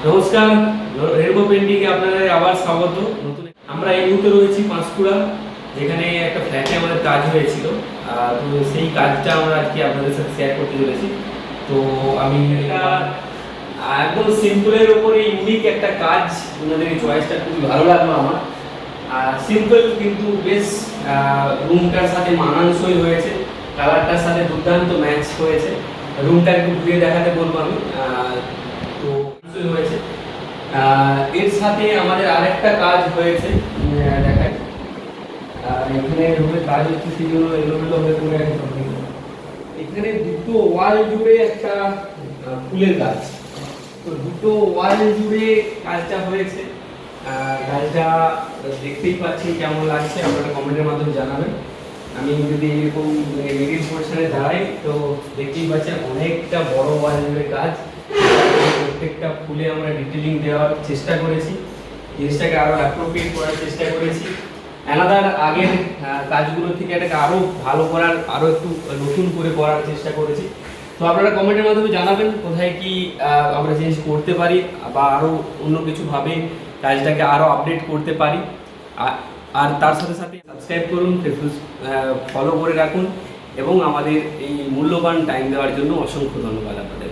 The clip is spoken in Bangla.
নমস্কার, রেনবো পেন্টিংয়ে আপনাদের আবার স্বাগত। নতুন আমরা এই মুহূর্তে রয়েছি পাঁশকুড়া, যেখানে একটা ফ্ল্যাটে আমাদের কাজ হয়েছিল। তো সেই কাজটা আমরা আজকে আপনাদের সাথে শেয়ার করতে চলেছি। তো আমি এটা একদম সিম্পলের উপরে ইউনিক একটা কাজ, ওনাদের এই চয়েসটা খুবই ভালো লাগলো আমার। সিম্পল কিন্তু বেশ রুমটার সাথে মানানসই হয়েছে, কালারটার সাথে দুর্দান্ত ম্যাচ হয়েছে। রুমটা একটু ঘুরিয়ে দেখাতে বলবো আমি। তো হয়েছে এর সাথে আমাদের আরেকটা কাজ হয়েছে, দেখাই। এখানে রুমের কাজ হচ্ছে, সেই জন্য এলোমেলো হয়ে পড়ে আছে। এখানে দুটো ওয়াল জুড়ে একটা ফুলের গাছ, তো দুটো ওয়াল জুড়ে কাজটা হয়েছে। কাজটা দেখতেই পাচ্ছেন কেমন লাগছে, আপনারা কমেন্টের মাধ্যমে জানাবেন। আমি যদি এরকম মিডিল পোর্শনে দাঁড়াই, তো দেখতেই পাচ্ছেন অনেকটা বড় ওয়াল জুড়ে কাজ। প্রত্যেকটা ফুলে আমরা ডিটেলিং দেওয়ার চেষ্টা করেছি, জিনিসটাকে আরো অ্যাপ্রোপ্রিয়েট করার চেষ্টা করেছি। অ্যানাদার আগের কাজগুলো থেকে এটাকে আরো ভালো করার, আরো একটু নতুন করে করার চেষ্টা করেছি। তো আপনারা কমেন্টের মাধ্যমে জানাবেন কোথায় কি আমরা চেঞ্জ করতে পারি, বা আরো অন্য কিছু ভাবে কাজটাকে আরো আপডেট করতে পারি। আর তার সাথে সাথে সাবস্ক্রাইব করুন, ফেসবুক ফলো করে রাখুন, এবং আমাদের এই মূল্যবান টাইম দেওয়ার জন্য অসংখ্য ধন্যবাদ আপনাদের।